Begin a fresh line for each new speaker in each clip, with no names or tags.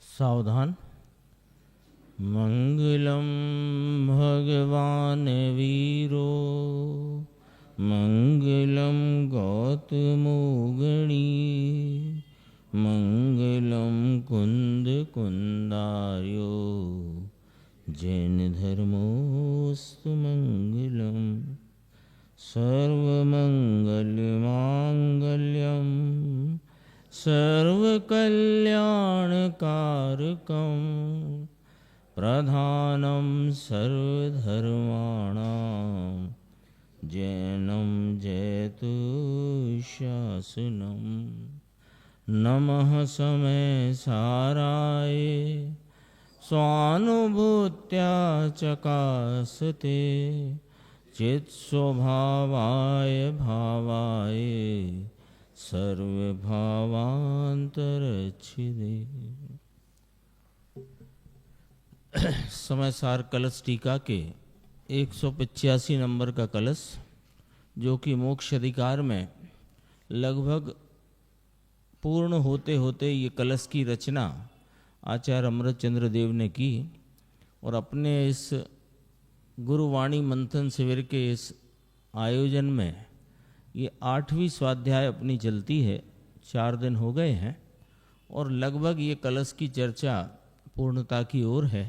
सावधान। मंगलम भगवान वीरो मंगलम गौतमो गणी मंगलम कुंद कुंदार्यो जैन धर्मोस्तु मंगलम सर्वमंगल मांगल्यम सर्वकल्याणकारकं प्रधानं सर्वधर्माणां जैनं जयतु शासनं नमः समय साराय स्वानुभूत्या चकासते चित्स्वभावाय भावाय सर्वभावांतरच्छिदे। समय सार कलश टीका के 185 नंबर का कलश, जो कि मोक्ष अधिकार में लगभग पूर्ण होते होते ये कलश की रचना आचार्य अमृतचंद्र देव ने की और अपने इस गुरुवाणी मंथन शिविर के इस आयोजन में ये 8वीं स्वाध्याय अपनी चलती है। 4 दिन हो गए हैं और लगभग ये कलश की चर्चा पूर्णता की ओर है।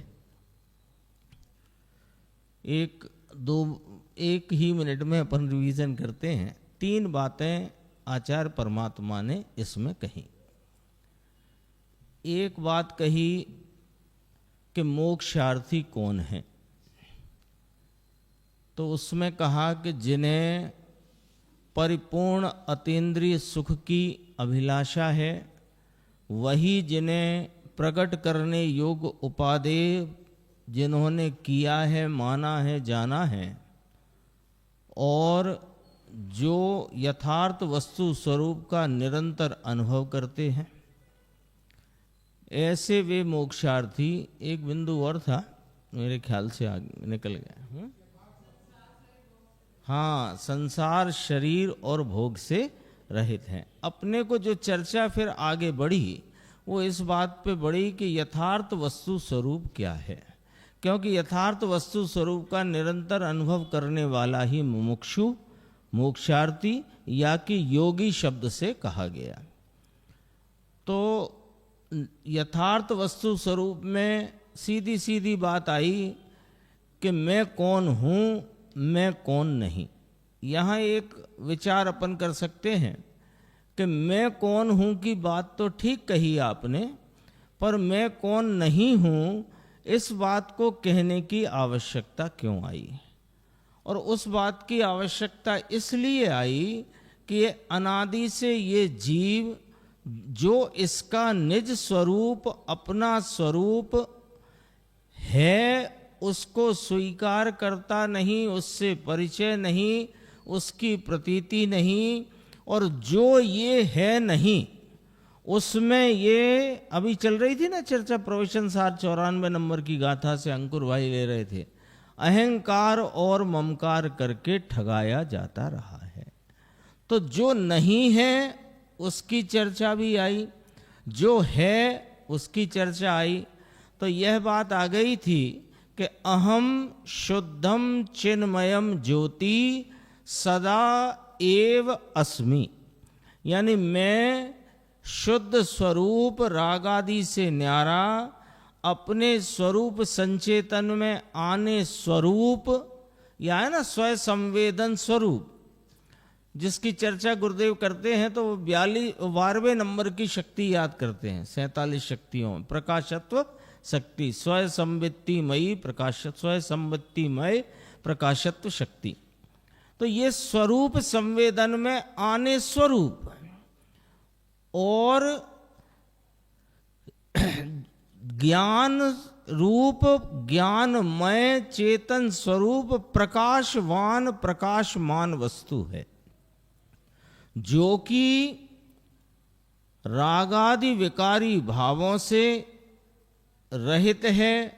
एक ही मिनट में अपन रिवीजन करते हैं। 3 बातें आचार्य परमात्मा ने इसमें कही। एक बात कही कि मोक्षार्थी कौन है, तो उसमें कहा कि जिन्हें परिपूर्ण अतीन्द्रिय सुख की अभिलाषा है, वही जिन्हें प्रकट करने योग्य उपादेय जिन्होंने किया है, माना है, जाना है, और जो यथार्थ वस्तु स्वरूप का निरंतर अनुभव करते हैं, ऐसे वे मोक्षार्थी। एक बिंदु और था, मेरे ख्याल से आगे निकल गया। हाँ, संसार शरीर और भोग से रहित हैं। अपने को जो चर्चा फिर आगे बढ़ी वो इस बात पे बढ़ी कि यथार्थ वस्तु स्वरूप क्या है, क्योंकि यथार्थ वस्तु स्वरूप का निरंतर अनुभव करने वाला ही मुमुक्षु, मोक्षार्थी या कि योगी शब्द से कहा गया। तो यथार्थ वस्तु स्वरूप में सीधी सीधी बात आई कि मैं कौन हूँ, मैं कौन नहीं। यहाँ एक विचार अपन कर सकते हैं कि मैं कौन हूँ की बात तो ठीक कही आपने, पर मैं कौन नहीं हूँ इस बात को कहने की आवश्यकता क्यों आई? और उस बात की आवश्यकता इसलिए आई कि ये अनादि से ये जीव जो इसका निज स्वरूप, अपना स्वरूप है, उसको स्वीकार करता नहीं, उससे परिचय नहीं, उसकी प्रतीति नहीं, और जो ये है नहीं उसमें ये अभी चल रही थी ना चर्चा, प्रवचन सार 94 नंबर की गाथा से अंकुर भाई ले रहे थे, अहंकार और ममकार करके ठगाया जाता रहा है। तो जो नहीं है उसकी चर्चा भी आई, जो है उसकी चर्चा आई। तो यह बात आ गई थी कि अहम शुद्धम चिन्मयम ज्योति सदा एव अस्मि, यानी मैं शुद्ध स्वरूप रागादि से न्यारा, अपने स्वरूप संचेतन में आने स्वरूप, या है ना स्वयं संवेदन स्वरूप, जिसकी चर्चा गुरुदेव करते हैं तो 12वें नंबर की शक्ति याद करते हैं। 47 शक्तियों में प्रकाशत्व शक्ति, स्वयं संवित्तिमयी प्रकाश, स्वयं संवित्तिमय प्रकाशत्व शक्ति। तो ये स्वरूप संवेदन में आने स्वरूप और ज्ञान रूप, ज्ञानमय चेतन स्वरूप प्रकाशवान, प्रकाशमान वस्तु है, जो कि रागादि विकारी भावों से रहित है,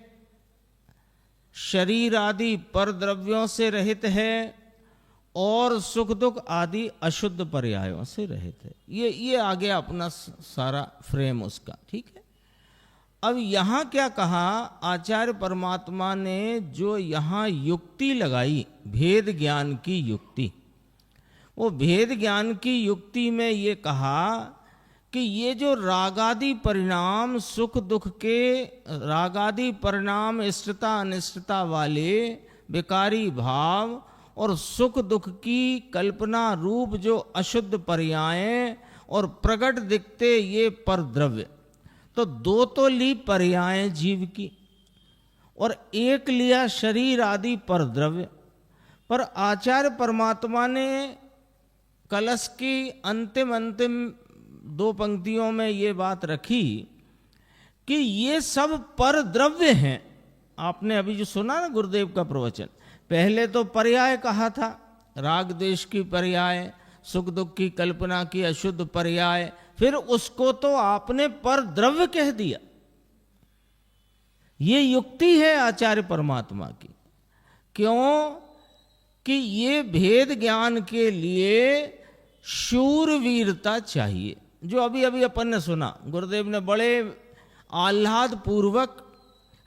शरीर आदि पर द्रव्यों से रहित है, और सुख दुख आदि अशुद्ध पर्यायों से रहित है। ये आ गया अपना सारा फ्रेम उसका, ठीक है। अब यहाँ क्या कहा आचार्य परमात्मा ने, जो यहाँ युक्ति लगाई भेद ज्ञान की युक्ति, वो भेद ज्ञान की युक्ति में ये कहा कि ये जो रागादि परिणाम सुख दुख के, रागादि परिणाम इष्टता अनिष्टता वाले विकारी भाव और सुख दुख की कल्पना रूप जो अशुद्ध पर्याय और प्रकट दिखते ये पर द्रव्य, तो दो तो ली पर्याय जीव की और एक लिया शरीर आदि पर द्रव्य। पर आचार्य परमात्मा ने कलश की अंतिम दो पंक्तियों में ये बात रखी कि ये सब पर द्रव्य हैं। आपने अभी जो सुना ना गुरुदेव का प्रवचन, पहले तो पर्याय कहा था, राग द्वेष की पर्याय, सुख दुख की कल्पना की अशुद्ध पर्याय, फिर उसको तो आपने पर द्रव्य कह दिया। ये युक्ति है आचार्य परमात्मा की। क्यों कि ये भेद ज्ञान के लिए शूरवीरता चाहिए, जो अभी अभी अपन ने सुना। गुरुदेव ने बड़े आह्लाद पूर्वक,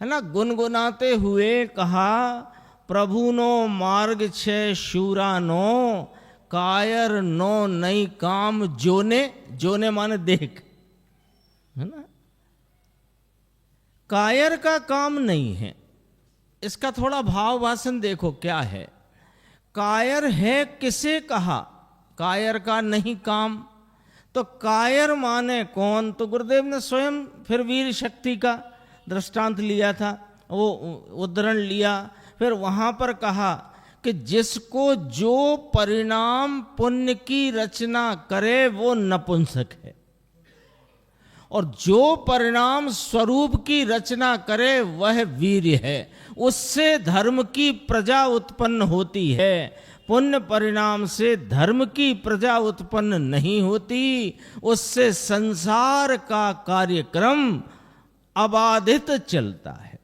है ना, गुनगुनाते हुए कहा, प्रभु नो मार्ग छे शूरा नो, कायर नो नई काम जोने, जोने माने देख, है ना। कायर का काम नहीं है। इसका थोड़ा भाव भाषण देखो क्या है। कायर है किसे कहा, कायर का नहीं काम, तो कायर माने कौन, तो गुरुदेव ने स्वयं फिर वीर शक्ति का दृष्टांत लिया था, वो उदाहरण लिया, फिर वहां पर कहा कि जिसको जो परिणाम पुण्य की रचना करे वो नपुंसक है, और जो परिणाम स्वरूप की रचना करे वह वीर है। उससे धर्म की प्रजा उत्पन्न होती है, पुण्य परिणाम से धर्म की प्रजा उत्पन्न नहीं होती। उससे संसार का कार्यक्रम अबाधित चलता है।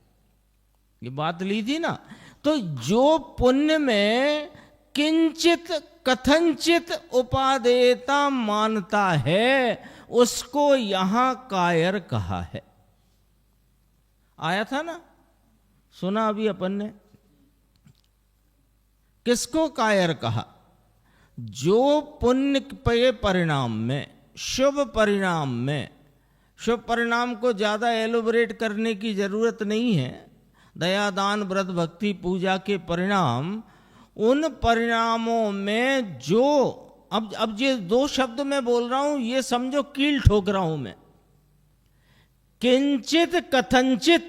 ये बात ली थी ना। तो जो पुण्य में किंचित कथनचित उपादेयता मानता है, उसको यहां कायर कहा है। आया था ना, सुना अभी अपन ने। किसको कायर कहा? जो पुण्य के परिणाम में, शुभ परिणाम में, शुभ परिणाम को ज्यादा एलोबरेट करने की जरूरत नहीं है। दया दान व्रत भक्ति पूजा के परिणाम, उन परिणामों में जो, अब ये दो शब्द मैं बोल रहा हूं, ये समझो कील ठोक रहा हूं मैं। किंचित कथनचित,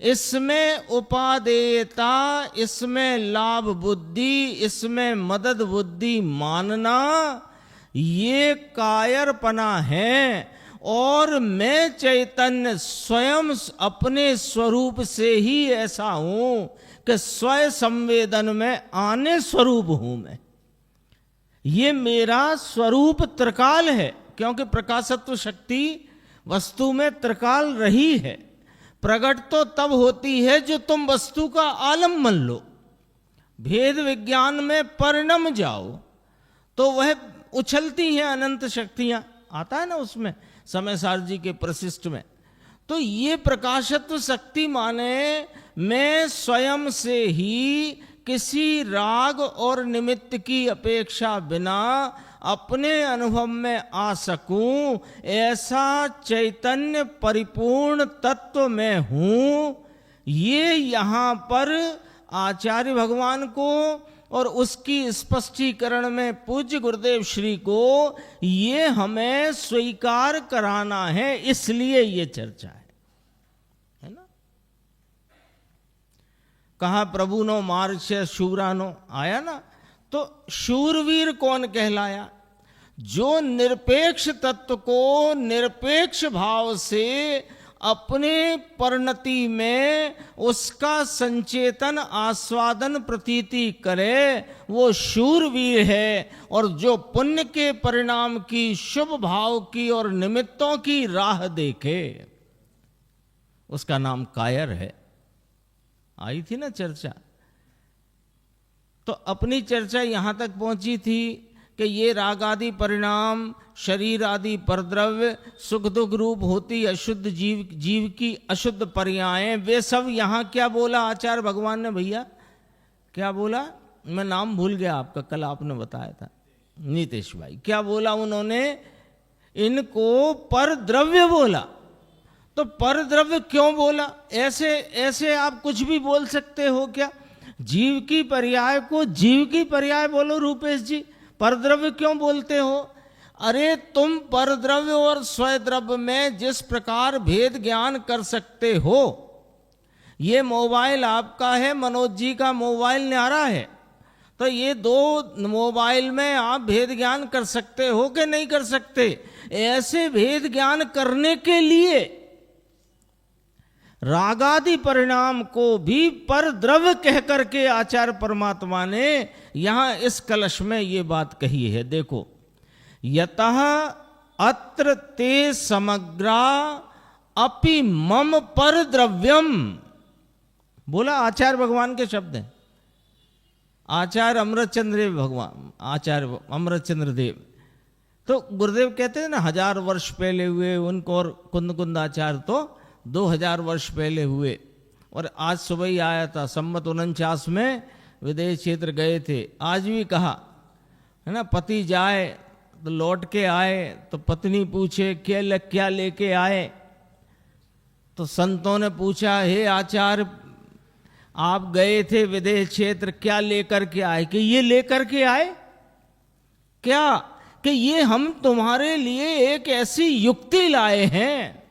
इसमें उपादेयता, इसमें लाभ बुद्धि, इसमें मदद बुद्धि मानना, ये कायरपना है। और मैं चैतन्य स्वयं अपने स्वरूप से ही ऐसा हूं कि स्वयं संवेदन में आने स्वरूप हूं मैं। ये मेरा स्वरूप त्रिकाल है, क्योंकि प्रकाशत्व शक्ति वस्तु में त्रिकाल रही है। प्रकट तो तब होती है जो तुम वस्तु का आलम्बन लो, भेद विज्ञान में परिणम जाओ, तो वह उछलती हैं अनंत शक्तियां। आता है ना उसमें समय सार जी के प्रशिष्ट में। तो ये प्रकाशत्व शक्ति माने मैं स्वयं से ही किसी राग और निमित्त की अपेक्षा बिना अपने अनुभव में आ सकूं, ऐसा चैतन्य परिपूर्ण तत्व में हूं। ये यहाँ पर आचार्य भगवान को और उसकी स्पष्टीकरण में पूज्य गुरुदेव श्री को ये हमें स्वीकार कराना है, इसलिए ये चर्चा है ना। कहा प्रभु नो मार्ग से शूरानो, आया ना। तो शूरवीर कौन कहलाया? जो निरपेक्ष तत्व को निरपेक्ष भाव से अपने परिणति में उसका संचेतन आस्वादन प्रतीति करे, वो शूरवीर है। और जो पुण्य के परिणाम की, शुभ भाव की और निमित्तों की राह देखे, उसका नाम कायर है। आई थी ना चर्चा। तो अपनी चर्चा यहाँ तक पहुँची थी कि ये राग आदि परिणाम, शरीर आदि परद्रव्य, सुख दुख रूप होती अशुद्ध जीव की अशुद्ध पर्यायें, वे सब यहाँ क्या बोला आचार्य भगवान ने भैया? क्या बोला? मैं नाम भूल गया आपका, कल आपने बताया था, नीतीश भाई। क्या बोला उन्होंने? इनको परद्रव्य बोला। तो परद्रव्य क्यों बोला? ऐसे आप कुछ भी बोल सकते हो क्या? जीव की पर्याय को जीव की पर्याय बोलो रूपेश जी, परद्रव्य क्यों बोलते हो? अरे तुम परद्रव्य और स्वद्रव्य में जिस प्रकार भेद ज्ञान कर सकते हो, ये मोबाइल आपका है, मनोज जी का मोबाइल न्यारा है, तो ये दो मोबाइल में आप भेद ज्ञान कर सकते हो कि नहीं कर सकते? ऐसे भेद ज्ञान करने के लिए रागादि परिणाम को भी परद्रव्य कह करके आचार्य परमात्मा ने यहां इस कलश में ये बात कही है। देखो, यतः अत्र ते समग्रा अपि मम परद्रव्यम, बोला आचार्य भगवान के शब्द हैं, आचार्य अमृतचंद्र देव भगवान, आचार्य अमृतचंद्र देव। तो गुरुदेव कहते हैं ना 1000 वर्ष पहले हुए, उनको और कुंद आचार्य तो 2000 वर्ष पहले हुए। और आज सुबह ही आया था, संवत 49 में विदेश क्षेत्र गए थे। आज भी कहा है ना, पति जाए तो लौट के आए तो पत्नी पूछे क्या लेके आए? तो संतों ने पूछा, हे आचार्य आप गए थे विदेश क्षेत्र, क्या लेकर के आए? कि ये लेकर के आए क्या? कि ये हम तुम्हारे लिए एक ऐसी युक्ति लाए हैं,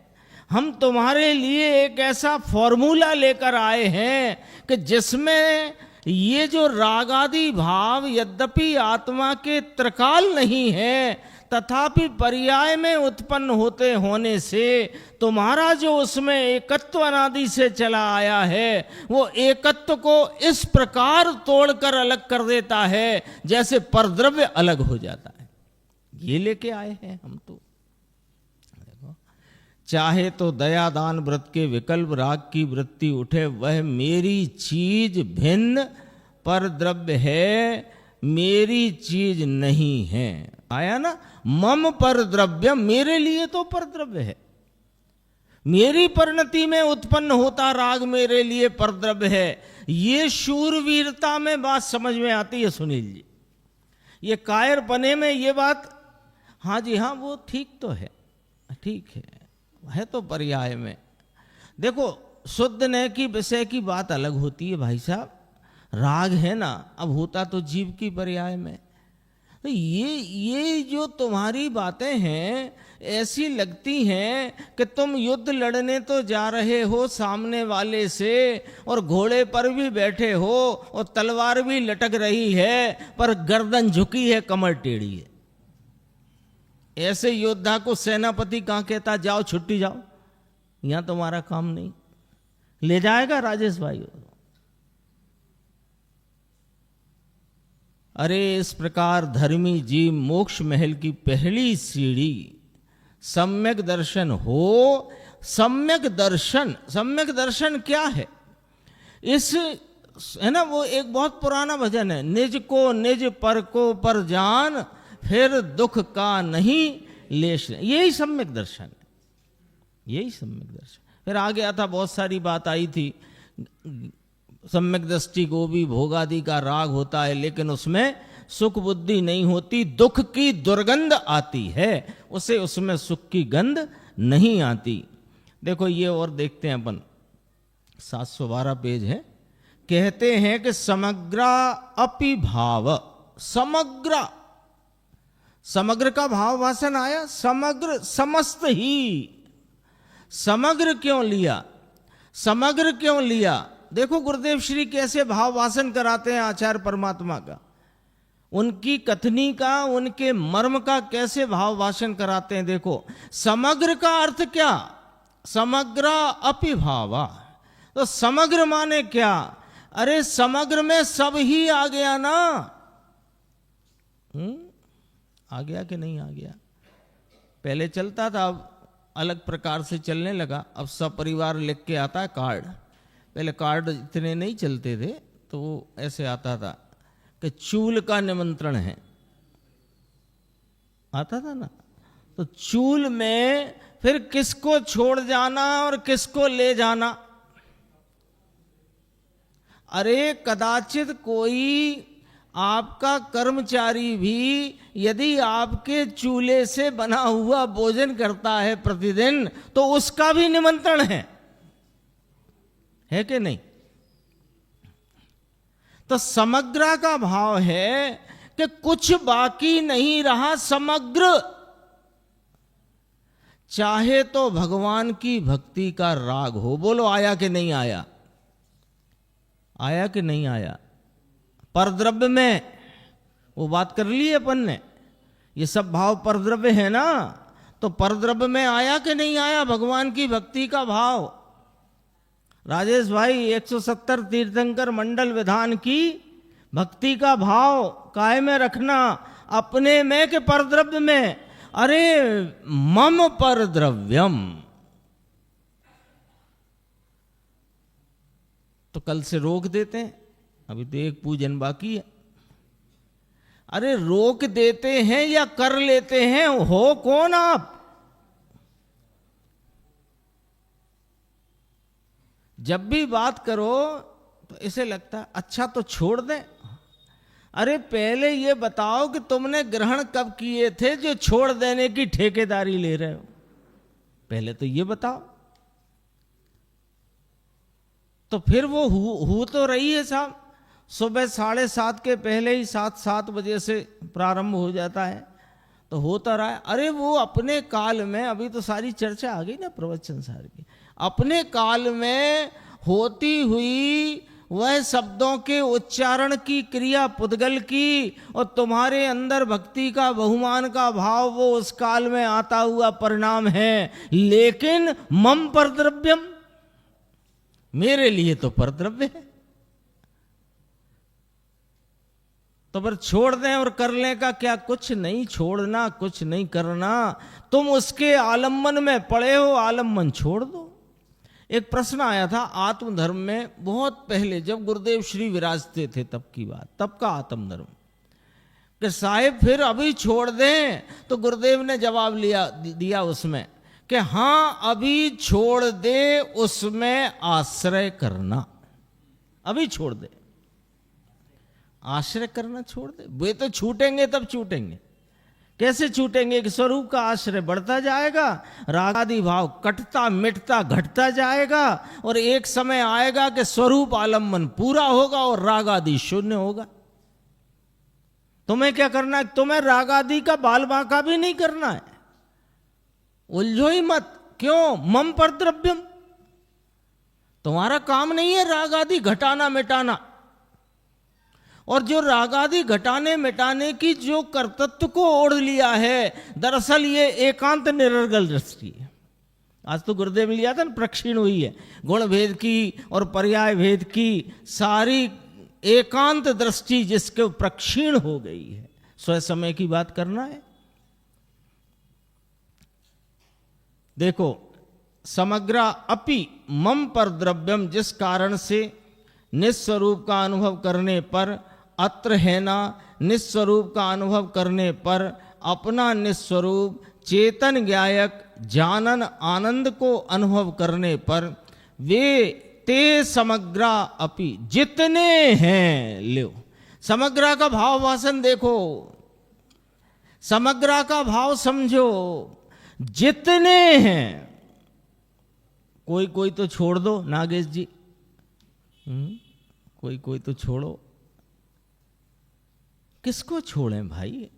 हम तुम्हारे लिए एक ऐसा फॉर्मूला लेकर आए हैं कि जिसमें ये जो रागादि भाव यद्यपि आत्मा के त्रिकाल नहीं है, तथापि पर्याय में उत्पन्न होते होने से तुम्हारा जो उसमें एकत्व अनादि से चला आया है, वो एकत्व को इस प्रकार तोड़कर अलग कर देता है जैसे परद्रव्य अलग हो जाता है। ये लेके आए हैं हम। तो चाहे तो दया दान व्रत के विकल्प राग की वृत्ति उठे, वह मेरी चीज भिन्न परद्रव्य है, मेरी चीज नहीं है। आया ना, मम परद्रव्य, मेरे लिए तो परद्रव्य है, मेरी परिणति में उत्पन्न होता राग मेरे लिए परद्रव्य है। ये शूरवीरता में बात समझ में आती है सुनील जी, ये कायर पने में ये बात, हाँ जी हाँ वो ठीक तो है, ठीक है तो पर्याय में। देखो शुद्ध नय की विषय की बात अलग होती है भाई साहब, राग है ना, अब होता तो जीव की पर्याय में। तो ये जो तुम्हारी बातें हैं ऐसी लगती हैं कि तुम युद्ध लड़ने तो जा रहे हो सामने वाले से, और घोड़े पर भी बैठे हो और तलवार भी लटक रही है, पर गर्दन झुकी है, कमर टेढ़ी है। ऐसे योद्धा को सेनापति कहाँ कहता जाओ छुट्टी जाओ, यहां तुम्हारा काम नहीं, ले जाएगा राजेश भाई। अरे इस प्रकार धर्मी जीव मोक्ष महल की पहली सीढ़ी सम्यक दर्शन हो। सम्यक दर्शन क्या है? इस है ना, वो एक बहुत पुराना भजन है, निज को निज पर को पर जान, फिर दुख का नहीं लेश। यही सम्यक दर्शन है, यही सम्यक दर्शन। फिर आगे आता बहुत सारी बात आई थी, सम्यक दृष्टि को भी भोगादि का राग होता है, लेकिन उसमें सुख बुद्धि नहीं होती, दुख की दुर्गंध आती है, उसे उसमें सुख की गंध नहीं आती। देखो ये और देखते हैं अपन, 712 पेज है। कहते हैं कि समग्रा अपि भाव, समग्र का भाव वासन आया, समग्र समस्त ही। समग्र क्यों लिया? समग्र क्यों लिया? देखो गुरुदेव श्री कैसे भाव वासन कराते हैं आचार्य परमात्मा का, उनकी कथनी का, उनके मर्म का कैसे भाव वासन कराते हैं। देखो समग्र का अर्थ क्या? समग्र अपि भावा। तो समग्र माने क्या? अरे समग्र में सब ही आ गया ना। आ गया कि नहीं आ गया? पहले चलता था, अब अलग प्रकार से चलने लगा। अब सब परिवार लिख के आता है कार्ड, पहले कार्ड इतने नहीं चलते थे तो वो ऐसे आता था कि चूल का निमंत्रण है, आता था ना। तो चूल में फिर किसको छोड़ जाना और किसको ले जाना। अरे कदाचित कोई आपका कर्मचारी भी यदि आपके चूल्हे से बना हुआ भोजन करता है प्रतिदिन, तो उसका भी निमंत्रण है कि नहीं। तो समग्र का भाव है कि कुछ बाकी नहीं रहा, समग्र। चाहे तो भगवान की भक्ति का राग हो, बोलो आया कि नहीं आया, आया कि नहीं आया। परद्रव्य में वो बात कर ली अपन ने, ये सब भाव परद्रव्य है ना, तो परद्रव्य में आया कि नहीं आया भगवान की भक्ति का भाव। राजेश भाई 170 तीर्थंकर मंडल विधान की भक्ति का भाव काय में रखना, अपने में के परद्रव्य में। अरे मम परद्रव्यम, तो कल से रोक देते हैं, अभी तो एक पूजन बाकी है। अरे रोक देते हैं या कर लेते हैं, हो कौन आप। जब भी बात करो तो इसे लगता है अच्छा तो छोड़ दें। अरे पहले ये बताओ कि तुमने ग्रहण कब किए थे जो छोड़ देने की ठेकेदारी ले रहे हो, पहले तो ये बताओ। तो फिर वो हो तो रही है साहब, सुबह 7:30 के पहले ही 7 बजे से प्रारंभ हो जाता है, तो होता रहा है। अरे वो अपने काल में, अभी तो सारी चर्चा आ गई ना प्रवचन सार की, अपने काल में होती हुई वह शब्दों के उच्चारण की क्रिया पुद्गल की, और तुम्हारे अंदर भक्ति का बहुमान का भाव वो उस काल में आता हुआ परिणाम है। लेकिन मम परद्रव्यम, मेरे लिए तो परद्रव्य है। तो पर छोड़ दें और कर लें का क्या, कुछ नहीं छोड़ना, कुछ नहीं करना। तुम उसके आलम्बन में पड़े हो, आलम्बन छोड़ दो। एक प्रश्न आया था आत्मधर्म में, बहुत पहले जब गुरुदेव श्री विराजते थे तब की बात, तब का आत्मधर्म, कि साहिब फिर अभी छोड़ दें। तो गुरुदेव ने जवाब दिया उसमें कि हाँ अभी छोड़ दे, उसमें आश्रय करना, अभी छोड़ दे, आश्रय करना छोड़ दे। वे तो छूटेंगे तब छूटेंगे, कैसे छूटेंगे कि स्वरूप का आश्रय बढ़ता जाएगा, राग आदि भाव कटता मिटता घटता जाएगा, और एक समय आएगा कि स्वरूप आलम्बन पूरा होगा और राग आदि शून्य होगा। तुम्हें क्या करना है, तुम्हें राग आदि का बाल बांका भी नहीं करना है, उलझो ही मत। क्यों, मम परद्रव्यम, तुम्हारा काम नहीं है राग आदि घटाना मिटाना। और जो राग आदि घटाने मिटाने की जो कर्तृत्व को ओढ़ लिया है, दरअसल ये एकांत निरर्गल दृष्टि है। आज तो गुरुदेव ने लिया था ना, प्रक्षीण हुई है गुण भेद की और पर्याय भेद की सारी एकांत दृष्टि जिसके प्रक्षीण हो गई है। स्वयं समय की बात करना है। देखो, समग्र अपि मम पर द्रव्यम, जिस कारण से निस्वरूप का अनुभव करने पर अत्र है ना, निस्वरूप का अनुभव करने पर अपना निस्वरूप चेतन ज्ञायक जानन आनंद को अनुभव करने पर वे ते समग्र अपि, जितने हैं लो। समग्र का भाव वासन देखो, समग्र का भाव समझो, जितने हैं। कोई कोई तो छोड़ दो नागेश जी, कोई कोई तो छोड़ो। किसको छोड़ें भाई,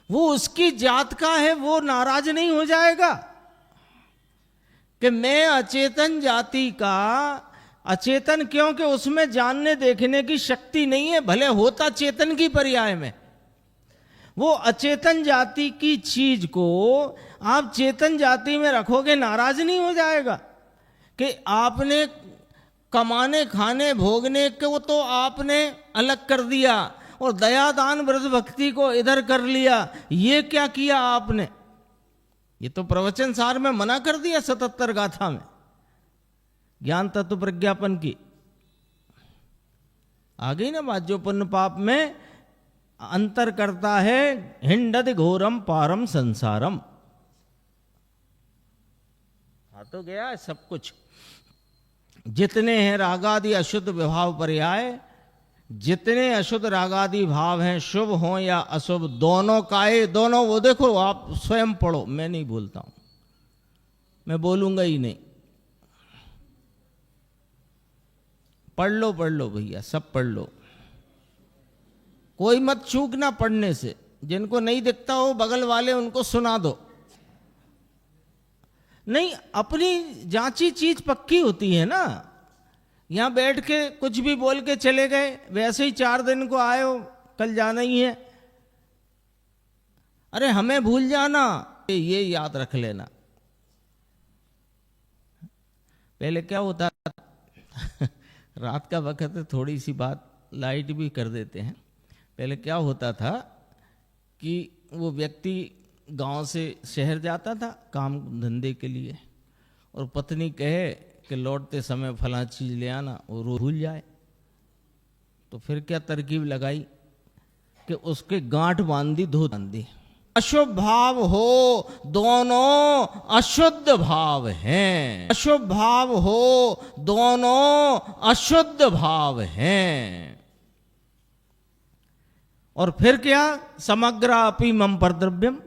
वो उसकी जात का है, वो नाराज नहीं हो जाएगा कि मैं अचेतन जाति का, अचेतन क्योंकि उसमें जानने देखने की शक्ति नहीं है, भले होता चेतन की पर्याय में। वो अचेतन जाति की चीज को आप चेतन जाति में रखोगे, नाराज नहीं हो जाएगा कि आपने कमाने खाने भोगने को तो आपने अलग कर दिया और दया दान व्रत भक्ति को इधर कर लिया। ये क्या किया आपने, ये तो प्रवचन सार में मना कर दिया 77 गाथा में ज्ञान तत्व प्रज्ञापन की। आ गई ना बात, जो पुण्य पाप में अंतर करता है, हिंडद घोरम पारम संसारम। आ तो गया है सब कुछ। जितने हैं रागादि अशुद्ध विभाव पर्याय, जितने अशुद्ध रागादि भाव हैं, शुभ हो या अशुभ, दोनों काये, दोनों, वो देखो आप स्वयं पढ़ो, मैं नहीं बोलता हूं, मैं बोलूंगा ही नहीं। पढ़ लो भैया, सब पढ़ लो, कोई मत चूकना पढ़ने से। जिनको नहीं दिखता हो बगल वाले उनको सुना दो। नहीं, अपनी जांची चीज पक्की होती है ना। यहां बैठ के कुछ भी बोल के चले गए, वैसे ही 4 दिन को आए हो, कल जाना ही है, अरे हमें भूल जाना, ये याद रख लेना। पहले क्या होता रात का वक्त है, थोड़ी सी बात लाइट भी कर देते हैं। पहले क्या होता था कि वो व्यक्ति गांव से शहर जाता था काम धंधे के लिए, और पत्नी कहे कि लौटते समय फला चीज ले आना, और वो भूल जाए, तो फिर क्या तरकीब लगाई कि उसके गांठ बांध दी। अशुभ भाव हो, दोनों अशुद्ध भाव हैं। अशुभ भाव हो, दोनों अशुद्ध भाव हैं। और फिर क्या, समग्र अपि मम पर द्रव्यम,